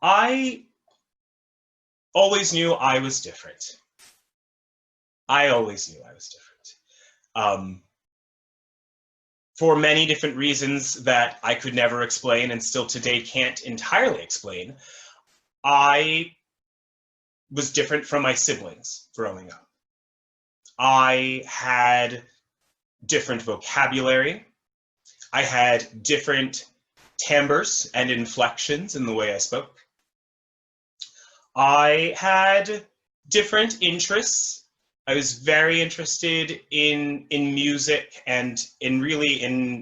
I always knew I was different. I always knew I was different. For many different reasons that I could never explain and still today can't entirely explain, I was different from my siblings growing up. I had different vocabulary. I had different timbres and inflections in the way I spoke. I had different interests. I was very interested in music and in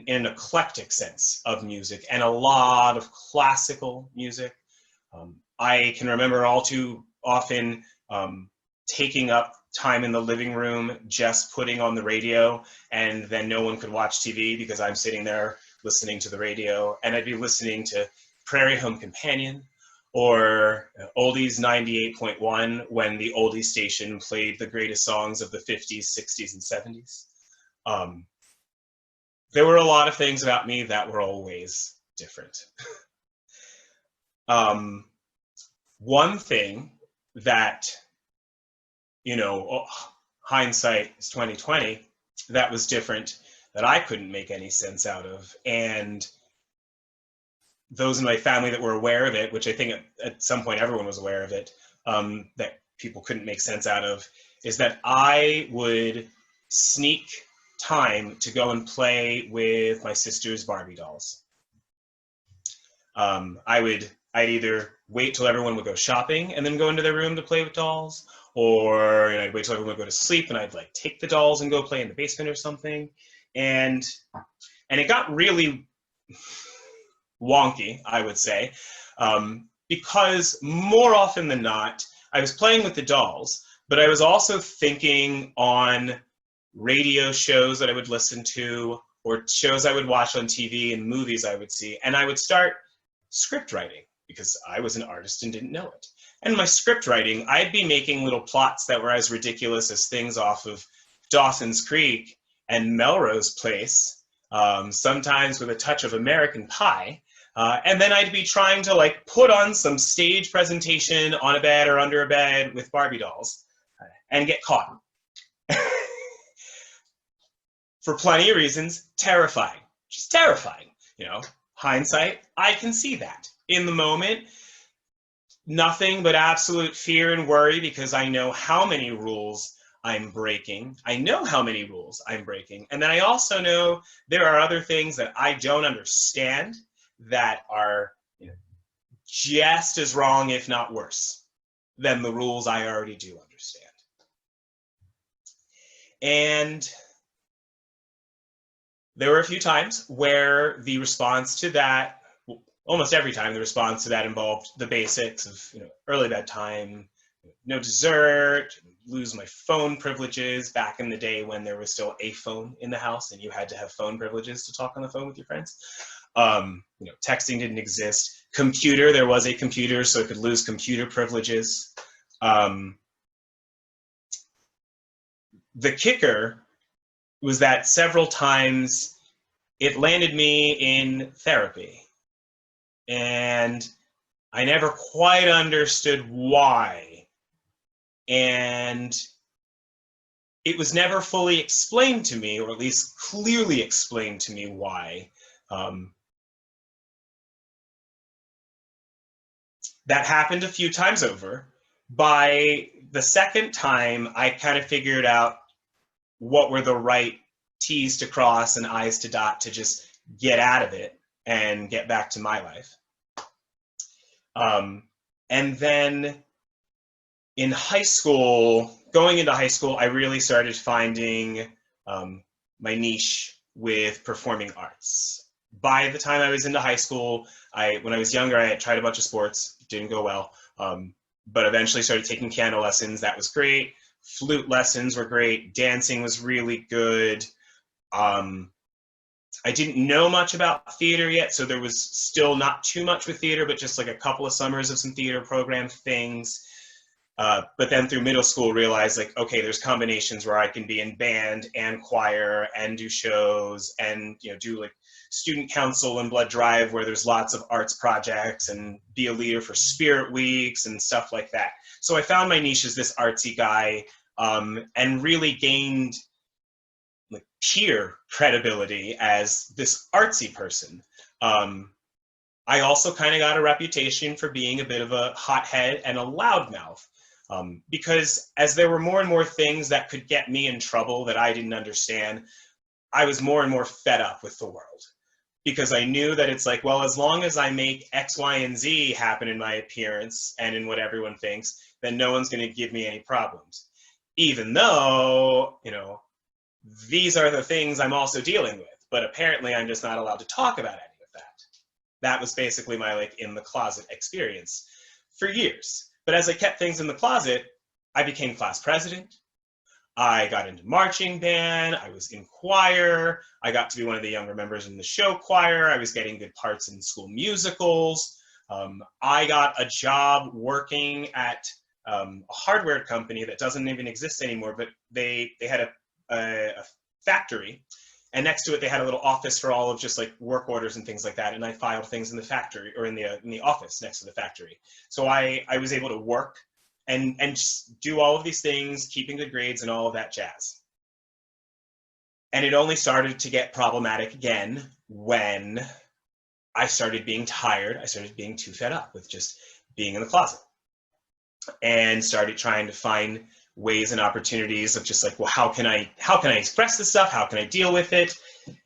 an eclectic sense of music, and a lot of classical music. I can remember all too often taking up time in the living room, just putting on the radio, and then no one could watch TV because I'm sitting there listening to the radio, and I'd be listening to Prairie Home Companion or Oldies 98.1 when the oldie station played the greatest songs of the 50s, 60s, and 70s. There were a lot of things about me that were always different. One thing that, hindsight is 2020, that was different, that I couldn't make any sense out of, and those in my family that were aware of it, which I think at some point everyone was aware of it, that people couldn't make sense out of, is that I would sneak time to go and play with my sister's Barbie dolls. I'd either wait till everyone would go shopping and then go into their room to play with dolls, or I'd wait till everyone would go to sleep and I'd take the dolls and go play in the basement or something. And it got really wonky, I would say, because more often than not, I was playing with the dolls, but I was also thinking on radio shows that I would listen to, or shows I would watch on TV and movies I would see, and I would start script writing because I was an artist and didn't know it. And in my script writing, I'd be making little plots that were as ridiculous as things off of Dawson's Creek and Melrose Place, sometimes with a touch of American Pie. And then I'd be trying to put on some stage presentation on a bed or under a bed with Barbie dolls and get caught. For plenty of reasons, terrifying, just terrifying. Hindsight, I can see that. In the moment, nothing but absolute fear and worry because I know how many rules I'm breaking. I know how many rules I'm breaking. And then I also know there are other things that I don't understand that are just as wrong, if not worse, than the rules I already do understand. And there were a few times where the response to that, almost every time the response to that involved the basics of early bedtime, no dessert, lose my phone privileges back in the day when there was still a phone in the house and you had to have phone privileges to talk on the phone with your friends. Texting didn't exist. Computer, there was a computer, so I could lose computer privileges. The kicker was that several times it landed me in therapy. And I never quite understood why. And it was never fully explained to me, or at least clearly explained to me why. That happened a few times over. By the second time, I kind of figured out what were the right T's to cross and I's to dot to just get out of it and get back to my life. And then in high school, going into high school, I really started finding my niche with performing arts. By the time I was into high school, when I was younger, I had tried a bunch of sports, didn't go well, but eventually started taking piano lessons. That was great. Flute lessons were great. Dancing was really good. I didn't know much about theater yet, so there was still not too much with theater, but just a couple of summers of some theater program things. But then through middle school, realized okay, there's combinations where I can be in band and choir and do shows and do student council and blood drive where there's lots of arts projects, and be a leader for spirit weeks and stuff like that. So I found my niche as this artsy guy, and really gained like peer credibility as this artsy person. I also kind of got a reputation for being a bit of a hothead and a loudmouth, because as there were more and more things that could get me in trouble that I didn't understand, I was more and more fed up with the world, because I knew that it's like, well, as long as I make X, Y, and Z happen in my appearance and in what everyone thinks, then no one's going to give me any problems. Even though, you know, these are the things I'm also dealing with, but apparently I'm just not allowed to talk about any of that. That was basically my like in the closet experience for years. But as I kept things in the closet, I became class president. I got into marching band, I was in choir, I got to be one of the younger members in the show choir, I was getting good parts in school musicals. I got a job working at a hardware company that doesn't even exist anymore, but they had a factory, and next to it they had a little office for all of just like work orders and things like that, and I filed things in the factory, or in the office next to the factory. So I was able to work and just do all of these things, keeping good grades and all of that jazz. And it only started to get problematic again when I started being tired. I started being too fed up with just being in the closet, and started trying to find ways and opportunities of just like, well, how can I express this stuff? How can I deal with it?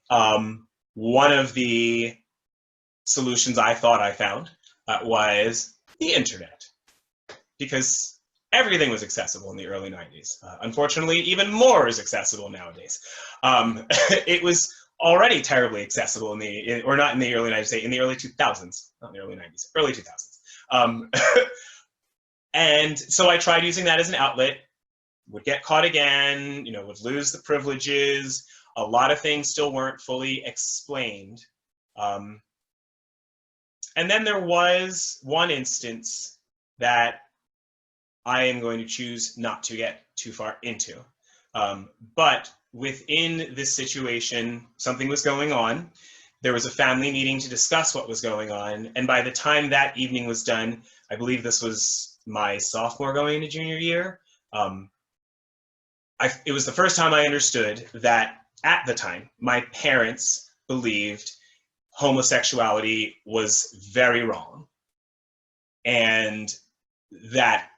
One of the solutions I thought I found was the internet, because everything was accessible in the early 90s. Unfortunately, even more is accessible nowadays. It was already terribly accessible or not in the early 90s, in the early 2000s, not in the early 90s, early 2000s. And so I tried using that as an outlet, would get caught again, you know, would lose the privileges. A lot of things still weren't fully explained. And then there was one instance that I am going to choose not to get too far into. But within this situation, something was going on. There was a family meeting to discuss what was going on. And by the time that evening was done, I believe this was my sophomore going into junior year, it was the first time I understood that at the time, my parents believed homosexuality was very wrong. And that,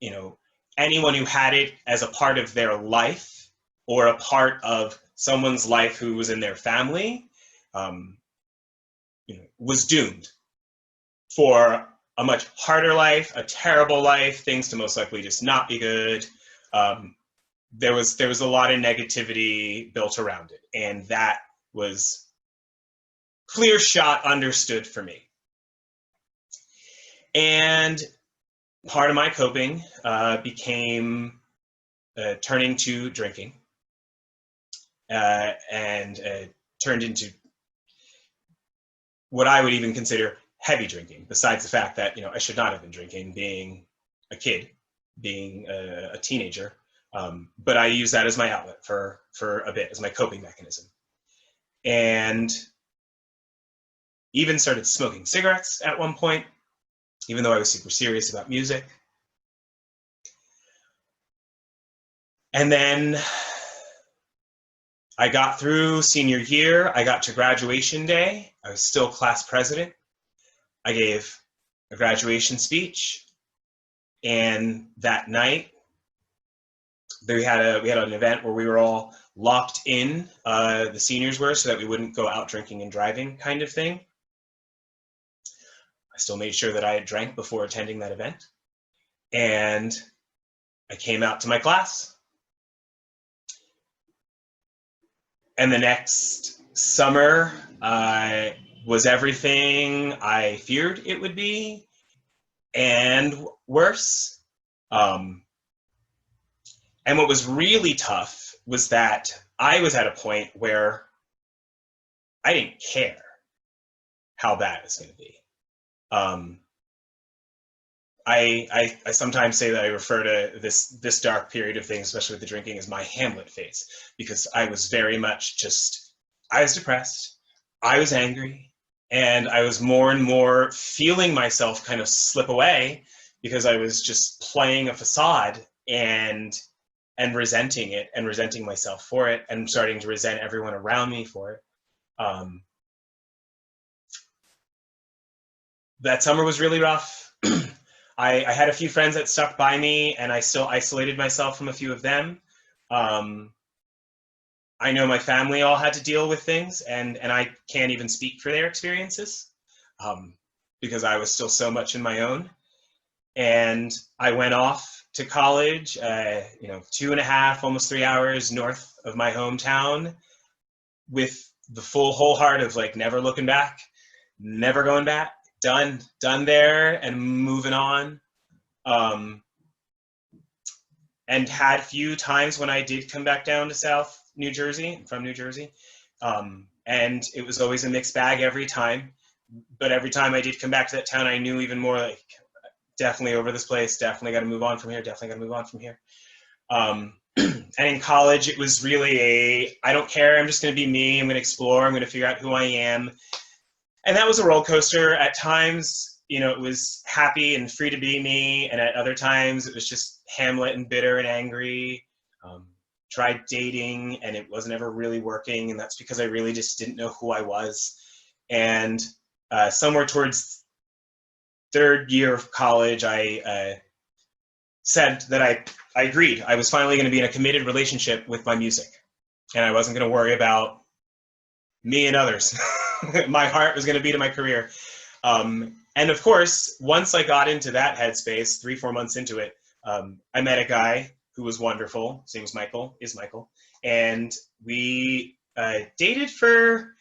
you know, anyone who had it as a part of their life or a part of someone's life who was in their family, you know, was doomed for a much harder life, a terrible life, things to most likely just not be good. There was a lot of negativity built around it, and that was clear shot understood for me. And part of my coping became turning to drinking, and turned into what I would even consider heavy drinking, besides the fact that, you know, I should not have been drinking, being a kid, being a teenager. But I used that as my outlet for a bit, as my coping mechanism. And even started smoking cigarettes at one point, even though I was super serious about music. And then I got through senior year, I got to graduation day, I was still class president. I gave a graduation speech, and that night we had an event where we were all locked in, the seniors were, so that we wouldn't go out drinking and driving kind of thing. I still made sure that I had drank before attending that event, and I came out to my class. And the next summer was everything I feared it would be, and worse. And what was really tough was that I was at a point where I didn't care how bad it was going to be. I sometimes say that I refer to this dark period of things, especially with the drinking, as my Hamlet phase, because I was very much I was depressed. I was angry, and I was more and more feeling myself kind of slip away because I was just playing a facade and resenting it and resenting myself for it and starting to resent everyone around me for it. Um, that summer was really rough. I had a few friends that stuck by me, and I still isolated myself from a few of them. Um, I know my family all had to deal with things, and I can't even speak for their experiences um, because I was still so much in my own. And I went off to college, 2.5, almost 3 hours north of my hometown, with the full whole heart of like never looking back, never going back, done there and moving on. Um, and had few times when I did come back down to South New Jersey, from New Jersey. And it was always a mixed bag every time. But every time I did come back to that town, I knew even more like, definitely over this place, definitely got to move on from here, definitely got to move on from here. And in college, it was really I don't care, I'm just going to be me, I'm going to explore, I'm going to figure out who I am. And that was a roller coaster. At times, it was happy and free to be me, and at other times, it was just Hamlet and bitter and angry. Tried dating, and it wasn't ever really working, and that's because I really just didn't know who I was. And somewhere towards third year of college, I said that I agreed. I was finally going to be in a committed relationship with my music, and I wasn't going to worry about me and others. My heart was going to be to my career. And of course, once I got into that headspace, 3-4 months into it, I met a guy who was wonderful. His name was Michael, and we dated for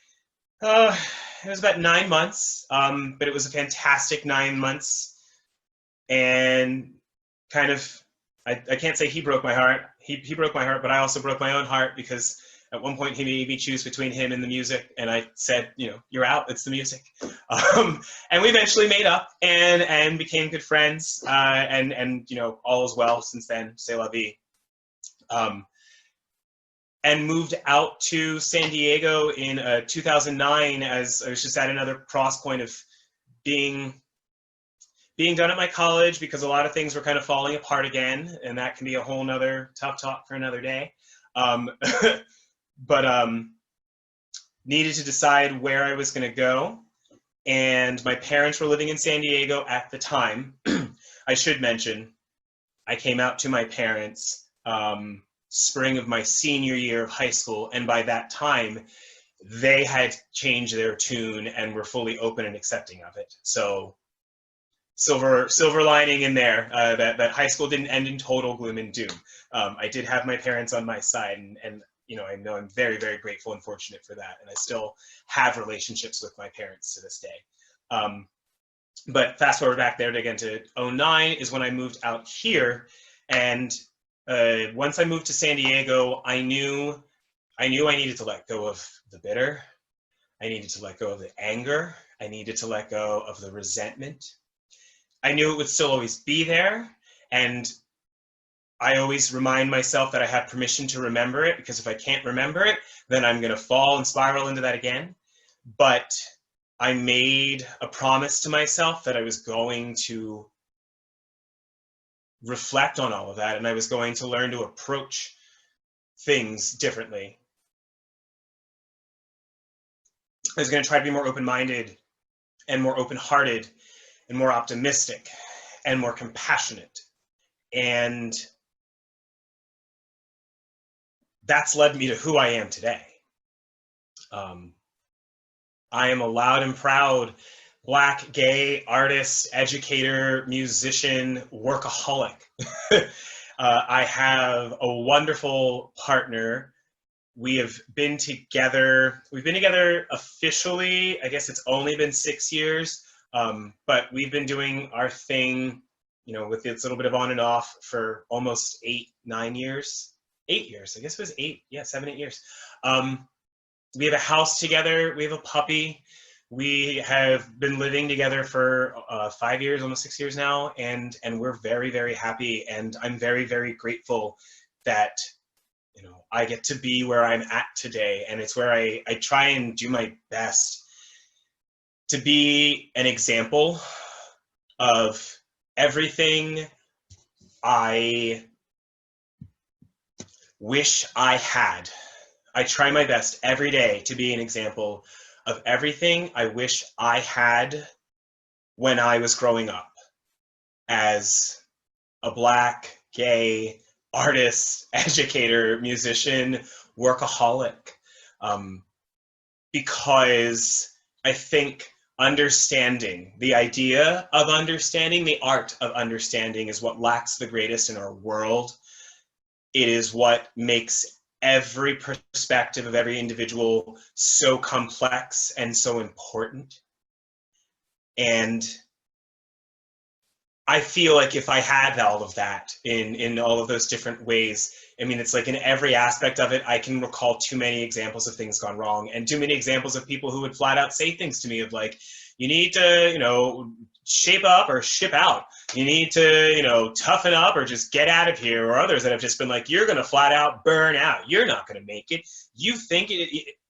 it was about 9 months, but it was a fantastic 9 months. And kind of, I can't say he broke my heart. He broke my heart, but I also broke my own heart because at one point he made me choose between him and the music, and I said, you're out, it's the music. And we eventually made up and became good friends, and all is well since then, c'est la vie. And moved out to San Diego in 2009 as I was just at another cross point of being done at my college, because a lot of things were kind of falling apart again, and that can be a whole nother tough talk for another day. But needed to decide where I was going to go, and my parents were living in San Diego at the time. I should mention, I came out to my parents spring of my senior year of high school, and by that time, they had changed their tune and were fully open and accepting of it. So silver lining in there, that high school didn't end in total gloom and doom. I did have my parents on my side, and I know I'm very, very grateful and fortunate for that, and I still have relationships with my parents to this day. But fast forward back there again to 2009 is when I moved out here, and once I moved to San Diego, I knew I needed to let go of the bitter. I needed to let go of the anger. I needed to let go of the resentment. I knew it would still always be there, and I always remind myself that I have permission to remember it, because if I can't remember it, then I'm going to fall and spiral into that again. But I made a promise to myself that I was going to reflect on all of that, and I was going to learn to approach things differently. I was going to try to be more open-minded and more open-hearted and more optimistic and more compassionate. And that's led me to who I am today. I am a loud and proud Black, gay artist, educator, musician, workaholic. I have a wonderful partner. We've been together officially, I guess it's only been 6 years, but we've been doing our thing, with its little bit of on and off for almost 8-9 years. 8 years, I guess it was 8, 7, 8 years. We have a house together, we have a puppy. We have been living together for 5 years, almost 6 years now, and we're very, very happy. And I'm very, very grateful that I get to be where I'm at today. And it's where I try and do my best to be an example of everything I wish I had. I try my best every day to be an example of everything I wish I had when I was growing up as a Black, gay, artist, educator, musician, workaholic. Because I think understanding, the idea of understanding, the art of understanding is what lacks the greatest in our world. It is what makes every perspective of every individual so complex and so important. And I feel like if I had all of that in all of those different ways, I mean, it's like in every aspect of it, I can recall too many examples of things gone wrong and too many examples of people who would flat out say things to me of like, you need to, shape up or ship out. You need to, toughen up or just get out of here. Or others that have just been like, you're going to flat out burn out. You're not going to make it. You think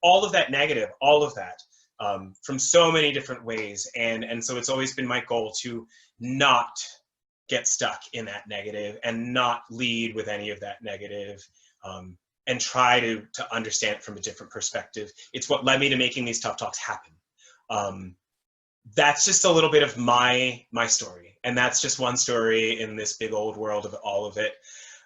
all of that negative, all of that from so many different ways. And so it's always been my goal to not get stuck in that negative and not lead with any of that negative, and try to understand it from a different perspective. It's what led me to making these tough talks happen. That's just a little bit of my story, and that's just one story in this big old world of all of it.